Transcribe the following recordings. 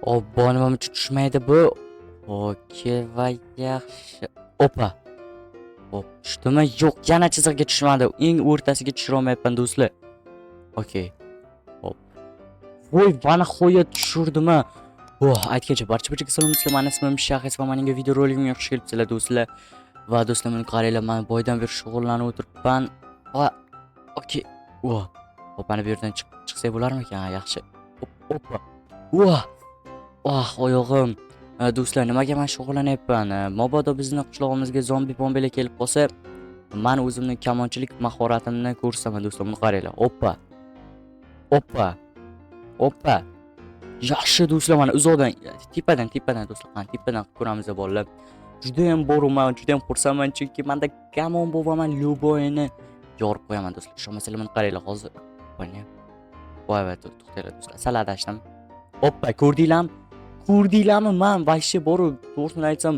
Obbo, nimam uchun tushmaydi bu? Okey va yaxshi. Opa. Hop, tushdimi? Yo'q, yana chiziqqa tushmadi. Eng o'rtasiga tushira olmayapman do'stlar. Okey. Hop. Voy, mana xo'ya tushirdimi? Aytgancha barcha salom do'stlar. Meni ismim Shahis va mening videoroligimga xush kelibsizlar do'stlar. Va do'stlar, meni qaranglar, men boydan beri shug'ullanib o'tiribman. Va okey. Hop, mana bu yerdan chiqsak bo'larmikan? Ha, yaxshi. Hoppa. Oyog'im. Do'stlar, nimaga men shug'ullanyapman? Mabodo bizning qishlog'imizga zombi-bombelar kelib qolsa, men o'zimning kamonchilik mahoratimni ko'rsaman do'stlar. Buni qaranglar. Hoppa. Yaxshi do'stlar, mana uzoqdan, tepadan do'stlar, qani tepadan ko'ramiz bolalar. Juda ham boruman, juda ham xursandman, chunki menda kamon bo'vaman, Luboyni yorib qo'yaman do'stlar. Shu masalani qaranglar hozir. Voy, to'xtanglar do'stlar. Sal adashdim. Hoppa, ko'rdinglarmi? Men vashshi borib, to'g'risini aytsam,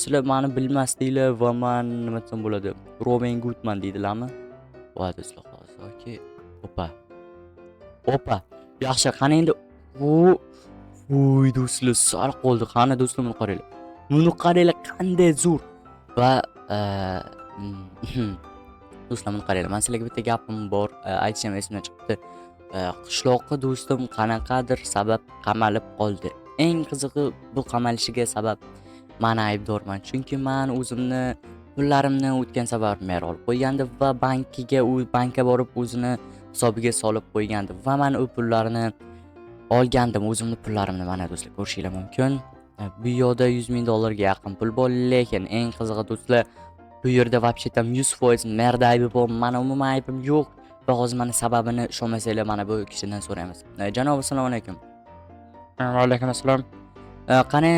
sizlar meni bilmasdinglar va men nima desam bo'ladi? Robin Goodman deydilarmi? Voy do'stlar, hozir okey. Hoppa. Yaxshi, qani endi. Voy do'stlar, sal qoldi. Qani do'stlar, buni qaranglar. Qanday zo'r. Va do'stlar, buni qaranglar. Men sizlarga bitta gapim bor, aytishim esimdan chiqibdi. Qishloqqa do'stim qanaqadir sabab qamalib qoldi. Eng qizig'i, bu qamalishiga sabab men aybdorman. Chunki men o'zimni pullarimni o'tgan safar mer olib qo'ygandi va bankka borib o'zini hisobiga solib qo'ygandi va men u pullarni olgandim, o'zimni pullarimni. Mana do'stlar, ko'rishingiz mumkin. Bu yerda 100 ming dollarga yaqin pul bor, lekin eng qizig'i do'stlar, bu yerda vobshetam 100% merda aybi bor. Meni umuman aybim yo'q. Va hozir mana sababini ishonmasanglar, mana bu kishidan so'raymiz. Janob, assalomu alaykum. Va alaykum assalom. Qani,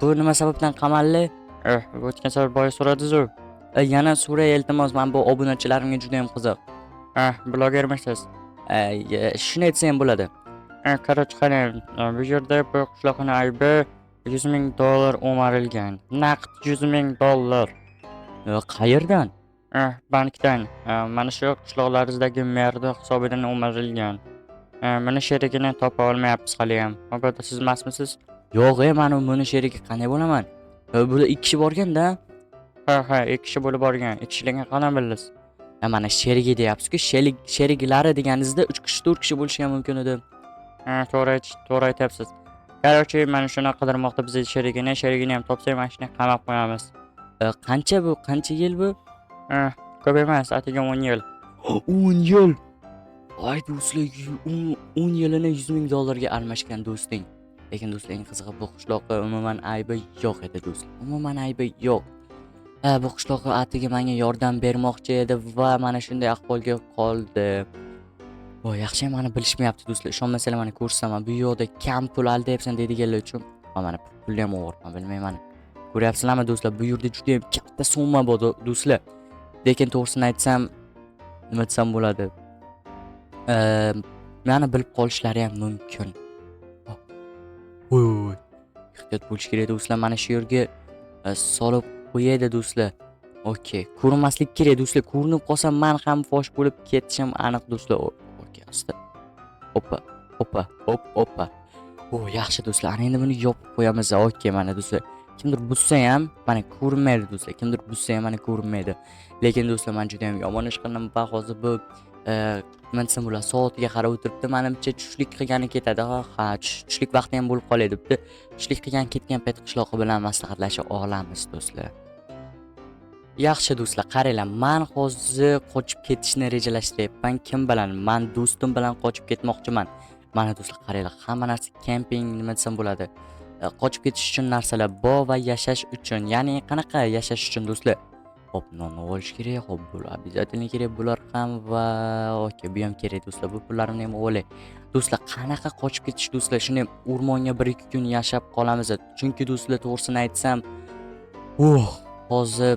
bu nima sababdan qamaldi? O'tgan safar boya so'radingiz-ku. Yana so'ray, iltimos, men bu obunachilarimga juda ham qiziq. Blogermisiz? Shuni aytsam bo'ladi. Qaror chiqaring. Bu yerda bu qishloqning aybi 100 ming dollar o'marilgan. Naqd 100 ming dollar. Qayerdan? Bankdan. Mana shu qishloqlaringizdagi merda hisobidan o'marilgan. Meni sherigini topa olmayapmiz hali ham. Mabodo siz emasmisiz? Yo'q, men buni sherigi qanday bo'laman? Bu 2 kishi borganda. Ha, 2 kishi bo'lib borgan. 2 kishilikni qanday bildingiz? Mana sherigi deyapsiz-ku, sheriglari deganingizda 3 kishi, 4 kishi bo'lishi ham mumkin edi. To'g'ri aytyapsiz. Qarorchi, mana shuni qidirmoqda biz sherigini ham topsak, mana shuni qamab qo'yamiz. Qancha yil bu? Ko'p emas, atigi 10 yil. 10 yil. Ay do'stlar, 10 yilini 100 ming dollarga almashgan do'sting. Lekin do'stlar, eng qizig'i, bu qishloqqa umuman aybi yo'q edi do'stlar. Umuman aybi yo'q. Bu qishloqqa atigi menga yordam bermoqchi edi va mana shunday ahvolga qoldi. Yaxshi, meni bilishmayapti do'stlar. Ishonmasanglar, mana ko'rsaman, bu yo'qda kam pul aldayapsan deydiganlar uchun. Mana pulni ham o'g'irman, bilmayman. Ko'ryapsizlarmi do'stlar? Bu yerda juda ham katta summa bor do'stlar. Lekin to'g'risini aytsam, nima desam bo'ladi? Meni bilib qolishlari ham mumkin. Ehtiyot bo'lish kerak do'stlar. Mana shu yerga solib qo'yadi do'stlar. Okey, ko'rinmaslik kerak do'stlar. Ko'rinib qolsam men ham fosh bo'lib ketishim aniq do'stlar. Okey, asta. Hoppa. Yaxshi do'stlar. Ana endi buni yopib qo'yamiz. Okey, mana do'stlar. Kimdir buzsa ham mana ko'rinmaydi do'stlar. Kimdir buzsa ham mana ko'rinmaydi. Lekin do'stlar, men juda ham yomon ish qildim va hozir bu nima desam bo'ladi, soatiga qarab o'tiribdi. Menimcha tushlik qilgani ketadi. Tushlik vaqti ham bo'lib qoladi debdi. Tushlik qilgan ketgan payt qishloqi bilan maslahatlashib olamiz do'stlar. Yaxshi do'stlar, qaranglar, men hozir qochib ketishni rejalashtiryapman. Kim bilan? Men do'stim bilan qochib ketmoqchiman. Mana do'stlar, qaranglar, hamma narsa kemping, nima desam bo'ladi. Qochib ketish uchun narsalar bor va yashash uchun. Ya'ni qanaqa yashash uchun do'stlar? Hop, nonni olish kerak, hop, bular обязательно kerak bular ham va okey, bu ham kerak do'stlar. Bu pullarimni ham olay. Do'stlar, qanaqa qochib ketish do'stlar? Shuni o'rmonga 1-2 kun yashab qolamiz. Chunki do'stlar, to'g'risini aytsam, hozir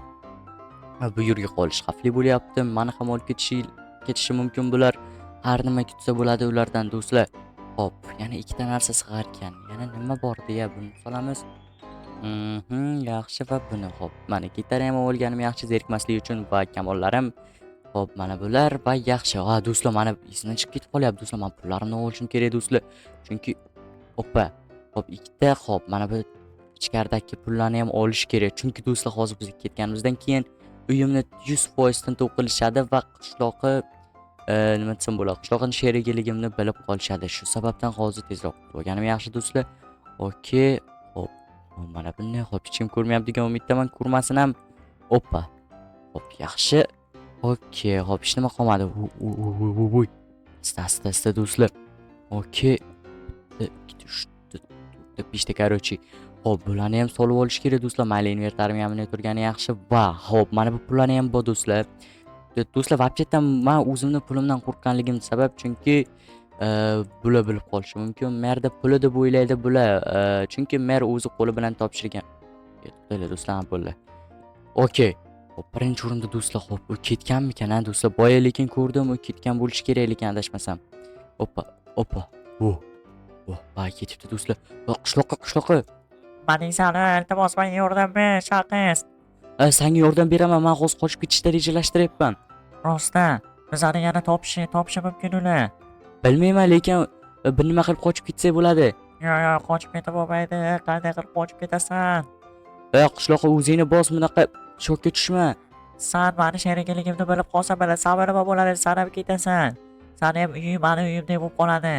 bu yerga qolish xavfli bo'lyapti. Meni ham olib ketishi mumkin bular. Har nima kutsa bo'ladi ulardan do'stlar. Hop, yana ikkita narsa sig'ar ekan. Yana nima bor deya buni solamiz. Yaxshi, va buni hop. Mana gitara ham olganim yaxshi, zerikmaslik uchun va kamollarim. Hop, mana bular va yaxshi. Do'stlar, mana esimdan chiqib ketib qolyapti do'stlar. Men pullarimni olishim kerak do'stlar. Chunki hoppa. Hop, ikkita. Hop, mana bu ichkaridagi pullarni ham olish kerak. Chunki do'stlar, hozir biz ketganimizdan keyin uyimni 100% tintuv qilishadi va qishloqqa nima desam bo'ladi? Qishloqning sherigligimni bilib qolishadi. Shu sababdan hozir tezroq bo'lganim yaxshi do'stlar. Okey. Hop. Mana bunday. Hop, hech kim ko'rmayapti degan umiddaman. Ko'rmasin ham. Oppa. Hop, yaxshi. Okey. Hop, hech nima qolmadi. Voy. Asta do'stlar. Okey. 2 3 4 5 ta короче. Hop, bularni ham solib olish kerak do'stlar. Mayli, invertarim ham turgani yaxshi. Va, hop, mana bu pullarni ham bor do'stlar. Do'stlar, вообще-то men o'zimni pulimdan qo'rqqanligim sabab chunki bular bilib qolishi mumkin. Merda puli deb o'ylaydi bular. Chunki mer o'zi qo'li bilan topshirgan. To'xtanglar do'stlar, bo'ldi. Okey. Hop, birinchi o'rinda do'stlar, hop, u ketganmikan, do'stlar? Boya lekin ko'rdim, u ketgan bo'lishi kerak lekin adashmasam. Oppa. Va ketibdi do'stlar. Va qishloqqa. Manisani, iltimos menga yordam ber, shaqis. Senga yordam beraman. Men hozir qochib ketishni rejalashtiryapman. Rostdan, bizani yana topishi mumkin ular. Bilmayman, lekin bir nima qilib qochib ketsak bo'ladi. Yo'q, qochib ketib bo'lmaydi. Qanday qilib qochib ketasan? Qishloqqa o'zingni bos, bunaqa shokka tushma. Sen meni sherikligimni bilib qolsa sabr nima bo'ladi, sen ham ketasan. Seni ham uying meni uyimdek bo'lib qoladi.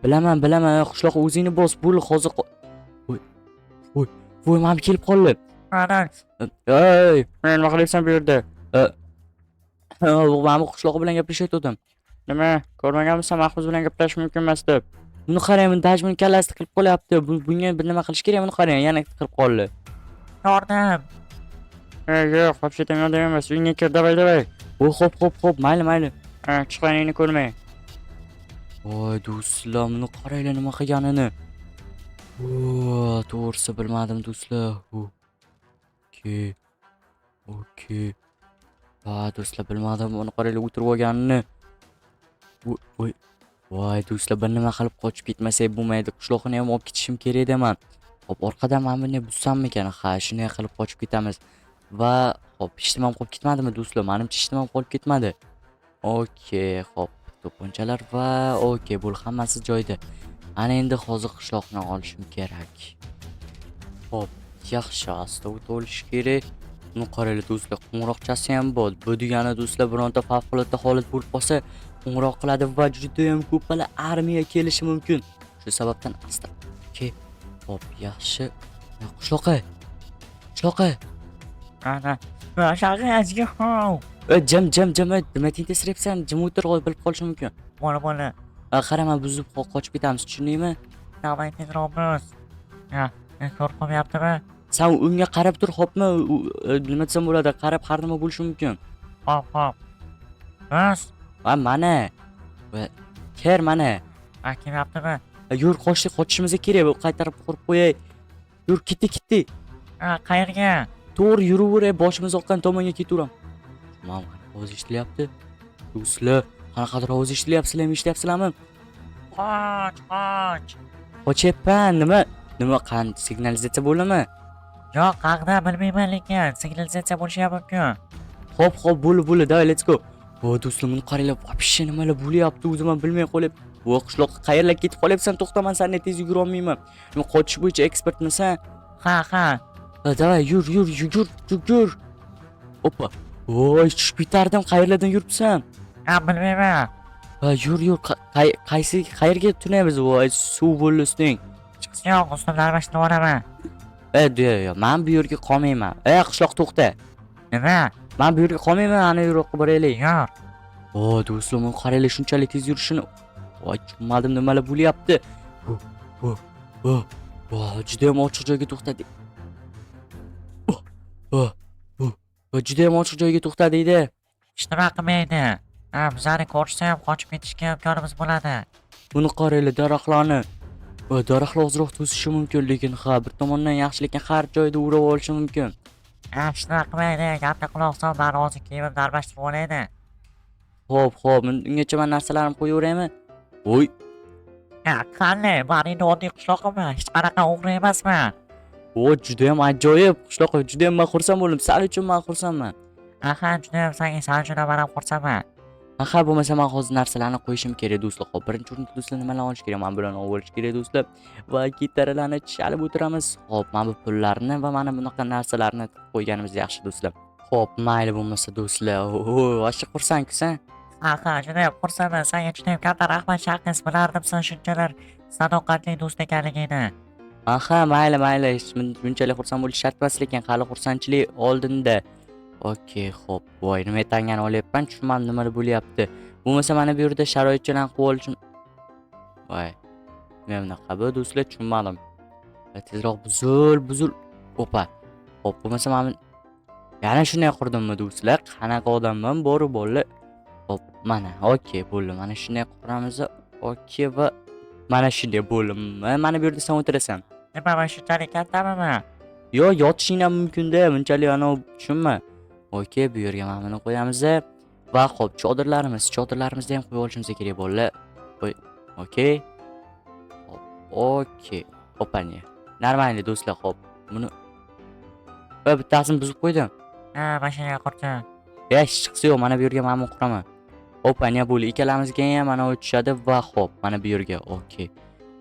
Bilaman. Qishloqqa o'zingni bos, bo'l hozir. Voy, men kelib qoldi. Ana, Ey, nima qilyapsan bu yerda? men bu qishloq bilan gaplashayotgandim. Nima? Ko'rmaganmisan, mahbus bilan gaplashish mumkin emas deb. Buni qarang, buni dajmini kallasida qilib qo'yapti. Bunga bir nima qilish kerak, buni qarang, yana qilib qoldi. Yordam. Yo'q, вообще-то yordam emas. Uyga kir, davay. Voy, hop, mayli. Chiqganingni ko'rmay. Voy, do'stlar, buni qaranglar nima qilganini. To'g'risi bilmadim do'stlar. Okey. Do'stlar, bilmadim, buni qaranglar o'tirib olganini. Voy, do'stlar, bir nima qilib qochib ketmasak bo'lmaydi. Qishloqni ham olib ketishim kerak edaman. Hop, orqadan men buni bussammikan? Ha, shunday qilib qochib ketamiz. Va hop, hech nima qolib ketmadimi do'stlar? Menimcha hech nima qolib ketmadi. Okey, hop, to'pponchalar va okey, bu hammasi joyida. Ana endi hozir qishloqni olishim kerak. Hop, yaxshi, asta o't olish kerak. Buni qaranglar do'stlar, qo'ng'iroqchasi ham bor. Bu degani do'stlar, bironta favqulodda holat bo'lib qolsa, qo'ng'iroq qiladi va juda ham ko'p armiya kelishi mumkin. Shu sababdan asta. Okey. Hop, yaxshi. Qishloqqa. Ana, shaqis, yo'q. Jim, nima tentirayapsan? Jim o'tir, bilib qolishi mumkin. Mana. Qarama, buzib qochib ketamiz, tushundingmi? Davay tezroq buz. Ko'rib qolmayaptimi? Sen unga qarab tur, hopmi? Nima desam bo'ladi? Qarab har nima bo'lishi mumkin. Hop. Buz. Mana. Ker mana. Kelyaptimi? Yur, qochishimiz kerak. Bu qaytarib qurib qo'yay. Yur, ketdi. Qayerga? To'g'ri yuraveray, boshimiz oqqan tomonga ketaveram. Mana ovoz eshitilyapti. Do'stlar, qanaqadir ovoz eshitilyapsizlarmi, eshityapsizlarmi? Qoch. Qochyapman, nima signalizatsiya bo'ladimi? Yo'q, qaqda bilmayman lekin signalizatsiya bo'lishi ham mumkin. Hop, bo'ldi, davay, let's go. Do'stlar, buni qaranglar, вообще nimalar bo'lyapti, o'zim ham bilmay qolib. Qishloqqa qayerlarga ketib qolyapsan? To'xtaman, sendan tez yugura olmayman. Men qochish bo'yicha ekspertmisan? Ha. Davay, yur. Oppa. Voy, tushib ketardim, qayerlardan yuribsan? Bilmayman. Yur, qayerga tunaymiz? Voy, suv bo'ldi usting. Yo'q, ustimni almashtirib olaman. Yo'q, men bu yerga qolmayman. Qishloq, to'xta. Nima? Men bu yerga qolmayman, ana yo'qqa boraylik. Yo'q. Do'stlar, men qaranglar shunchalik tez yurishini. Voy, tushunmadim nimalar bo'lyapti. Juda ham ochiq joyga to'xtadi. Juda ham ochiq joyga to'xtadingda. Hech nima qilmaydi. Bizani ko'rsa ham qochib ketishga imkonimiz bo'ladi. Buni qaranglar, daraxtlarni. Daraxtlar ozroq to'sishi mumkin, lekin bir tomondan yaxshi, lekin har joyda o'rab olishi mumkin. Hech nima qilmaydi. Gapni quloq sol, meni hozir kiyimimni almashtirib olaydi. Hop, ungacha men narsalarimni qo'yaveraymi? Voy. Qanday? Men endi oddiy qishloqman. Hech qanaqa o'g'ri emasman. Juda ham ajoyib qishloq, juda ham men xursand bo'ldim. Sen uchun men xursandman. Juda ham san uchun ham men ham xursandman. Aha, bo'lmasa men hozir narsalarni qo'yishim kerak do'stlar. Xo'p, birinchi o'rinda do'stlar nimalarni olish kerak? Men bularni olish kerak do'stlar. Va gitaralarni chalib o'tiramiz. Xo'p, mana bu pullarni va mana bunaqa narsalarni qo'yganimiz yaxshi do'stlar. Xo'p, mayli bo'lmasa do'stlar. Vashqa xursandku-san. Aha, judayam xursandman. Senga judayam katta rahmat Shahis. Bilardim sen shunchalar sadoqatli do'st ekanligingni. Aha, mayli, mayli. Hech bunchalik xursand bo'lish shart emas, lekin hali xursandchilik oldinda. Okey, xo'p. Voy, nima aytganini olyapman, tushunmadim nima bo'lyapti. Bo'lmasa mana bu yerda sharoitchilarni qilib olishim. Voy. Nima bunaqa bu do'stlar, tushunmadim. Tezroq buzul. Opa. Xo'p, bo'lmasa men yana shunday qurdimmi do'stlar? Qanaqa odamman, bori bo'ldi. Xo'p, mana, okey, bo'ldi. Mana shunday quramiz. Okey va mana shunday bo'ldi. Mana bu yerda sen o'tirasan. Nima man shunchalik kattamimi? Yo, yotishing ham mumkin-da, bunchalik tushunma. Okey, bu yerga mana buni qo'yamiz. Va xo'p, chodirlarimizni ham qo'yib olishimiz kerak bo'ldi. Okey. Hop, okey. Opani. Normalniy do'stlar, xo'p. Buni bittasini buzib qo'ydim. Ha, mashinaga qurdim. Hech chiqsa yo'q, mana bu yerga mana buni quraman. Opani bo'ldi. Ikkalamizga ham mana o'tishadi va xo'p, mana bu yerga. Okey.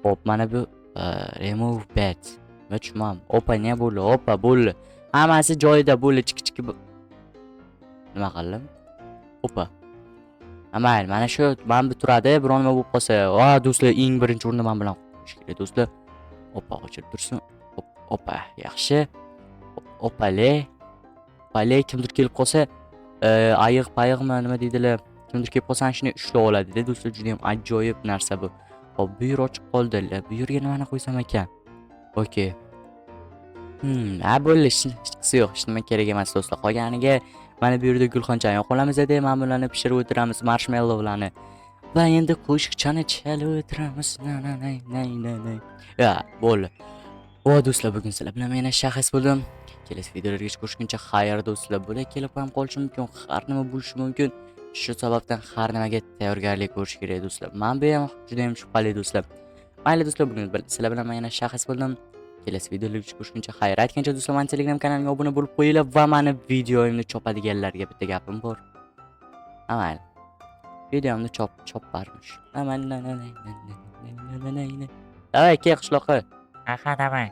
Xo'p, mana bu remove bed. Men tushunmadim. Opani bo'ldi, bo'ldi. Hammasi joyida bo'ldi, chiki. Nima qildim? Opa. Amayli, mana shu mana bu turadi, biror nima bo'lib qolsa, do'stlar, eng birinchi o'rinda men bilan qo'yish kerak do'stlar. Opa, o'chirib tursin. Opa, yaxshi. Opale. Kimdir kelib qolsa, ayiq-payiqmi nima deydilar? Kimdir kelib qolsa, shuni ushlab oladi-da do'stlar, juda ham ajoyib narsa bu. Hop, bu yer ochiq qoldi. Bu yerga nimani qo'ysam ekan? Okey. Bo'ldi, hech qisi yo'q, hech nima kerak emas do'stlar. Qolganiga mana bu yerda gulxonchani qo'yamiz-da, mana bularni pishirib o'tiramiz, marshmellowlarni. Va endi qo'shiqchani chalib o'tiramiz. Nay. Ya, bo'ldi. Do'stlar, bugun sizlar bilan men Shahis bo'ldim. Kelasi videolarga ko'rishguncha xayr do'stlar. Bular kelib ham qolishi mumkin, har nima bo'lishi mumkin. Shu sababdan har nimaga tayyorgarlik ko'rish kerak do'stlar. Men bu ham juda ham shubhali do'stlar. Mayli do'stlar, bugun sizlar bilan men Shahis bo'ldim. Kelasi videolarga ko'rishguncha xayr. Aytgancha do'stlar, men Telegram kanalimga obuna bo'lib qo'yinglar va meni videoimni chopadiganlarga bitta gapim bor. Amal. Videomni choparmish. Amal. Davay, kel qishloqqa. Aha, davay.